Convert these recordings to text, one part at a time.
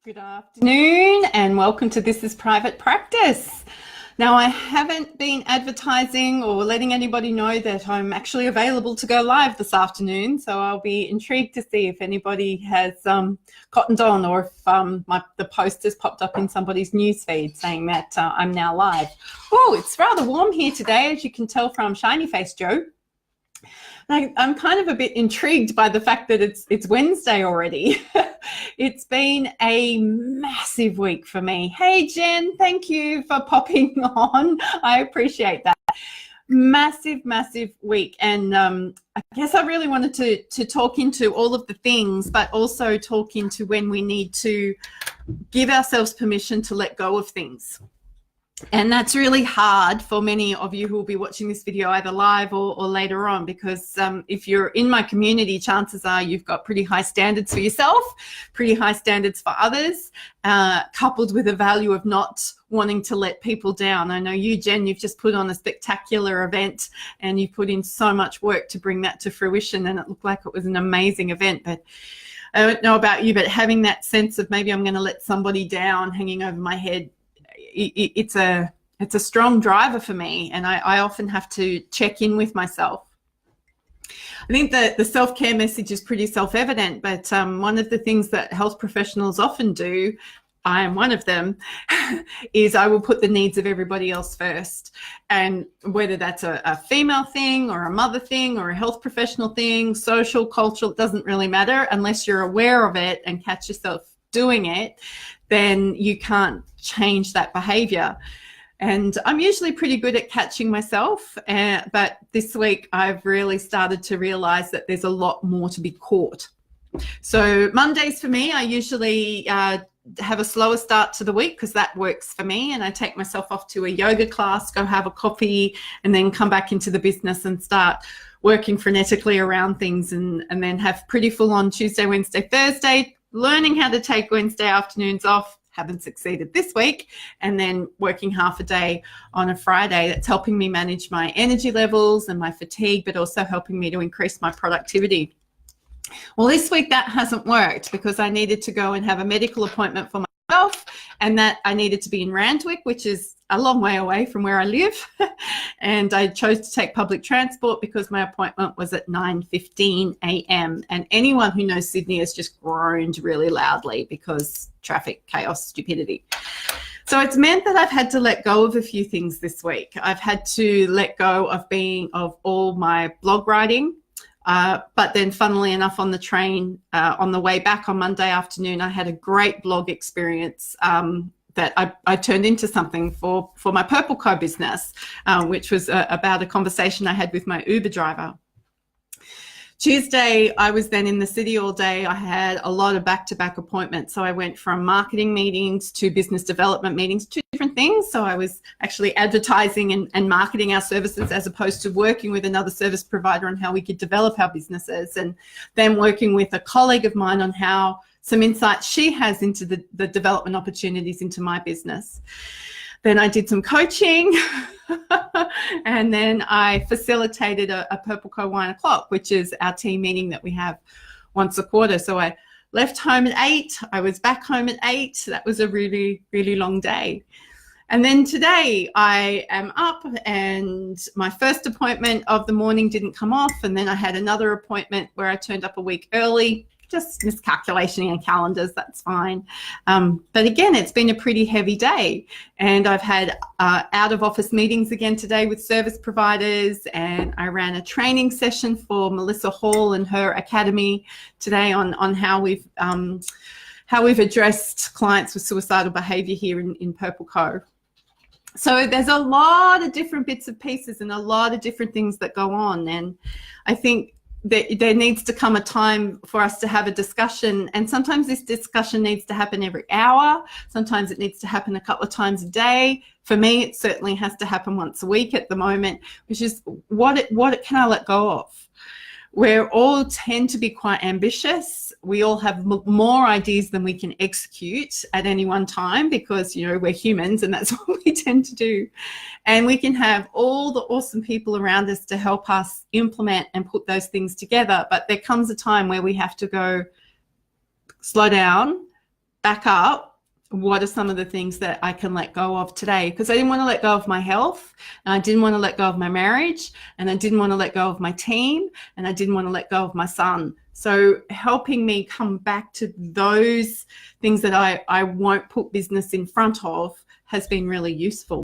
Good afternoon and welcome to This is Private Practice. Now, I haven't been advertising or letting anybody know that I'm actually available to go live this afternoon, so I'll be intrigued to see if anybody has cottoned on or if the post has popped up in somebody's newsfeed saying that I'm now live. Oh, it's rather warm here today, as you can tell from Shiny Face Joe. I'm kind of a bit intrigued by the fact that it's Wednesday already. It's been a massive week for me. Hey, Jen, thank you for popping on. I appreciate that. Massive week. And I guess I really wanted to talk into all of the things, but also talk into when we need to give ourselves permission to let go of things. And that's really hard for many of you who will be watching this video either live or later on, because if you're in my community, chances are you've got pretty high standards for yourself, pretty high standards for others, coupled with a value of not wanting to let people down. I know you, Jen, you've just put on a spectacular event and you put in so much work to bring that to fruition, and it looked like it was an amazing event. But I don't know about you, but having that sense of maybe I'm going to let somebody down hanging over my head, it's a strong driver for me, and I often have to check in with myself. I think that the self-care message is pretty self-evident, but one of the things that health professionals often do, I am one of them, is I will put the needs of everybody else first. And whether that's a female thing or a mother thing or a health professional thing, social, cultural, it doesn't really matter unless you're aware of it and catch yourself doing it, then you can't change that behavior. And I'm usually pretty good at catching myself, but this week I've really started to realize that there's a lot more to be caught. So Mondays for me, I usually have a slower start to the week because that works for me, and I take myself off to a yoga class, go have a coffee, and then come back into the business and start working frenetically around things, and then have pretty full on Tuesday, Wednesday, Thursday, learning how to take Wednesday afternoons off. Haven't succeeded this week, and then working half a day on a Friday. That's helping me manage my energy levels and my fatigue, but also helping me to increase my productivity. Well, this week that hasn't worked because I needed to go and have a medical appointment for myself, and that I needed to be in Randwick, which is a long way away from where I live. And I chose to take public transport because my appointment was at 9:15 a.m. And anyone who knows Sydney has just groaned really loudly because traffic, chaos, stupidity. So it's meant that I've had to let go of a few things this week. I've had to let go of all my blog writing. But then funnily enough, on the train, on the way back on Monday afternoon, I had a great blog experience that I turned into something for my Purple Co business, which was about a conversation I had with my Uber driver. Tuesday, I was then in the city all day. I had a lot of back-to-back appointments. So I went from marketing meetings to business development meetings, two different things. So I was actually advertising and marketing our services as opposed to working with another service provider on how we could develop our businesses, and then working with a colleague of mine on how some insights she has into the development opportunities into my business. Then I did some coaching and then I facilitated a Purple Co Wine O'Clock, which is our team meeting that we have once a quarter. So I left home at 8. I was back home at 8. That was a really, really long day. And then today I am up and my first appointment of the morning didn't come off. And then I had another appointment where I turned up a week early. Just miscalculation in calendars, that's fine. But again, it's been a pretty heavy day. And I've had out of office meetings again today with service providers, and I ran a training session for Melissa Hall and her academy today on how we've addressed clients with suicidal behaviour here in Purple Co. So there's a lot of different bits and pieces and a lot of different things that go on. And I think there needs to come a time for us to have a discussion, and sometimes this discussion needs to happen every hour. Sometimes it needs to happen a couple of times a day. For me, it certainly has to happen once a week at the moment, which is what can I let go of? We all tend to be quite ambitious. We all have more ideas than we can execute at any one time because, you know, we're humans and that's what we tend to do. And we can have all the awesome people around us to help us implement and put those things together. But there comes a time where we have to go, slow down, back up, what are some of the things that I can let go of today? Because I didn't want to let go of my health, and I didn't want to let go of my marriage, and I didn't want to let go of my team, and I didn't want to let go of my son. So helping me come back to those things that I won't put business in front of has been really useful.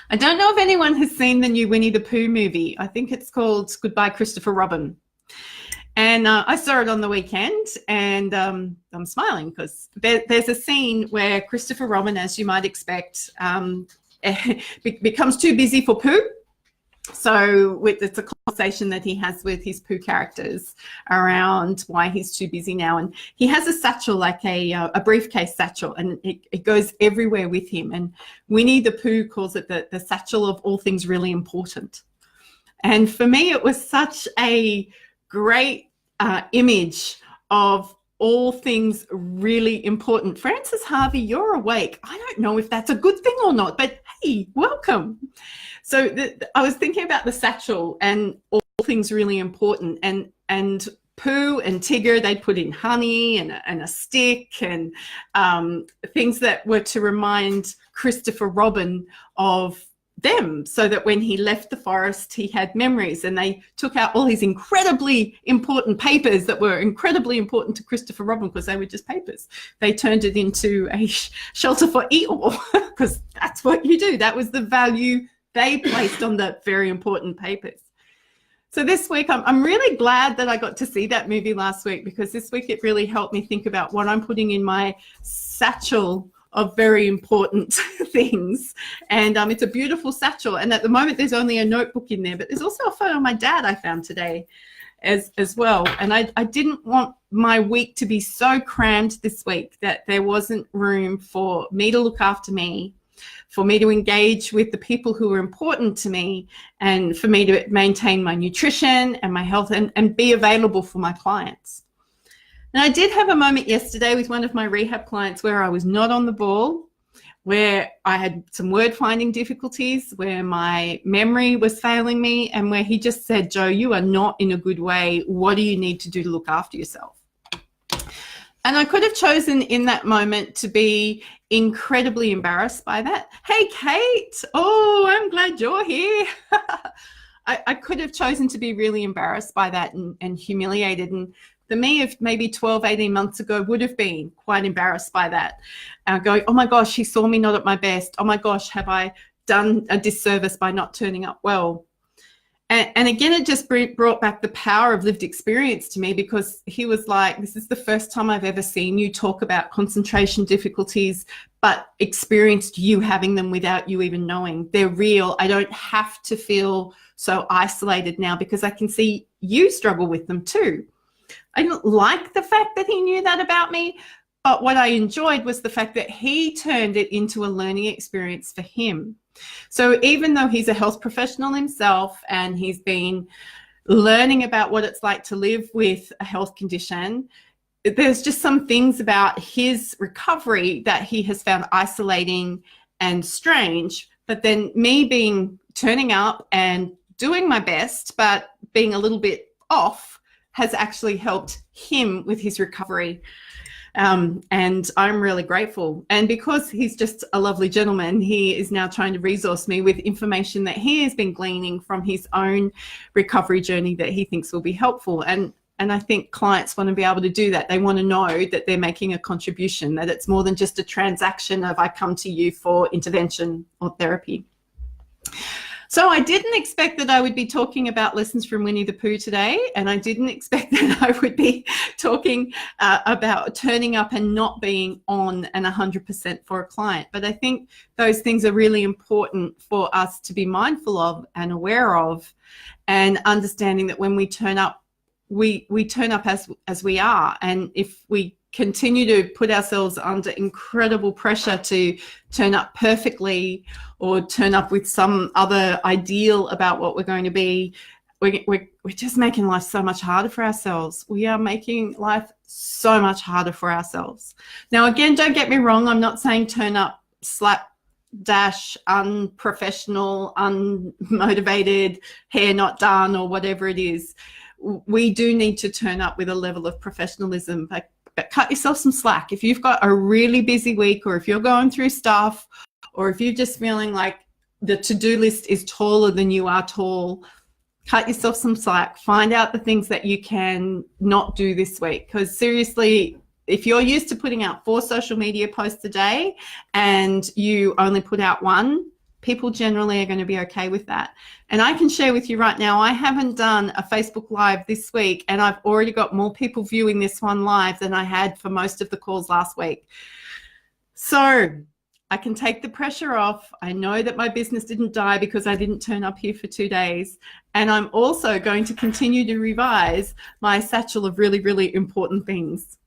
I don't know if anyone has seen the new Winnie the Pooh movie. I think it's called Goodbye, Christopher Robin. And I saw it on the weekend, and I'm smiling because there's a scene where Christopher Robin, as you might expect, becomes too busy for Pooh. So it's a conversation that he has with his Pooh characters around why he's too busy now. And he has a satchel, like a briefcase satchel, and it goes everywhere with him. And Winnie the Pooh calls it the satchel of all things really important. And for me, it was such a great image of all things really important. Frances Harvey, you're awake. I don't know if that's a good thing or not, but hey, welcome. So I was thinking about the satchel and all things really important, and Pooh and Tigger, they'd put in honey and a stick and things that were to remind Christopher Robin of them, so that when he left the forest he had memories. And they took out all his incredibly important papers that were incredibly important to Christopher Robin, because they were just papers. They turned it into a shelter for Eeyore, because that's what you do. That was the value they placed on the very important papers. So this week, I'm really glad that I got to see that movie last week, because this week it really helped me think about what I'm putting in my satchel of very important things. And it's a beautiful satchel. And at the moment, there's only a notebook in there, but there's also a photo of my dad I found today as well. And I didn't want my week to be so crammed this week that there wasn't room for me to look after me, for me to engage with the people who are important to me, and for me to maintain my nutrition and my health and be available for my clients. And I did have a moment yesterday with one of my rehab clients where I was not on the ball, where I had some word finding difficulties, where my memory was failing me, and where he just said, "Jo, you are not in a good way. What do you need to do to look after yourself?" And I could have chosen in that moment to be incredibly embarrassed by that. Hey, Kate. Oh, I'm glad you're here. I could have chosen to be really embarrassed by that and humiliated. And the me of maybe 12, 18 months ago would have been quite embarrassed by that. Going, oh my gosh, he saw me not at my best. Oh my gosh, have I done a disservice by not turning up well? And again, it just brought back the power of lived experience to me, because he was like, this is the first time I've ever seen you talk about concentration difficulties, but experienced you having them without you even knowing. They're real. I don't have to feel so isolated now, because I can see you struggle with them too. I didn't like the fact that he knew that about me, but what I enjoyed was the fact that he turned it into a learning experience for him. So even though he's a health professional himself and he's been learning about what it's like to live with a health condition, there's just some things about his recovery that he has found isolating and strange. But then me turning up and doing my best, but being a little bit off, has actually helped him with his recovery. And I'm really grateful. And because he's just a lovely gentleman, he is now trying to resource me with information that he has been gleaning from his own recovery journey that he thinks will be helpful. And I think clients want to be able to do that. They want to know that they're making a contribution, that it's more than just a transaction of I come to you for intervention or therapy. So I didn't expect that I would be talking about lessons from Winnie the Pooh today, and I didn't expect that I would be talking about turning up and not being on and 100% for a client. But I think those things are really important for us to be mindful of and aware of, and understanding that when we turn up, we turn up as we are. And if we continue to put ourselves under incredible pressure to turn up perfectly or turn up with some other ideal about what we're going to be, we're just making life so much harder for ourselves. We are making life so much harder for ourselves. Now, again, don't get me wrong. I'm not saying turn up slapdash, unprofessional, unmotivated, hair not done, or whatever it is. We do need to turn up with a level of professionalism, but but cut yourself some slack. If you've got a really busy week, or if you're going through stuff, or if you're just feeling like the to-do list is taller than you are tall, cut yourself some slack. Find out the things that you can not do this week. Because seriously, if you're used to putting out 4 social media posts a day and you only put out 1, people generally are going to be okay with that. And I can share with you right now, I haven't done a Facebook Live this week, and I've already got more people viewing this one live than I had for most of the calls last week. So I can take the pressure off. I know that my business didn't die because I didn't turn up here for 2 days. And I'm also going to continue to revise my satchel of really, really important things.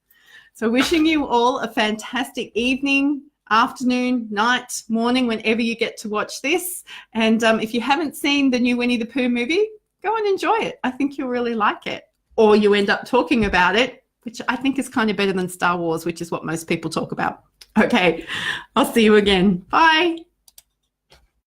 So wishing you all a fantastic evening, afternoon, night, morning, whenever you get to watch this. And if you haven't seen the new Winnie the Pooh movie, go and enjoy it. I think you'll really like it. Or you end up talking about it, which I think is kind of better than Star Wars, which is what most people talk about. Okay, I'll see you again. Bye.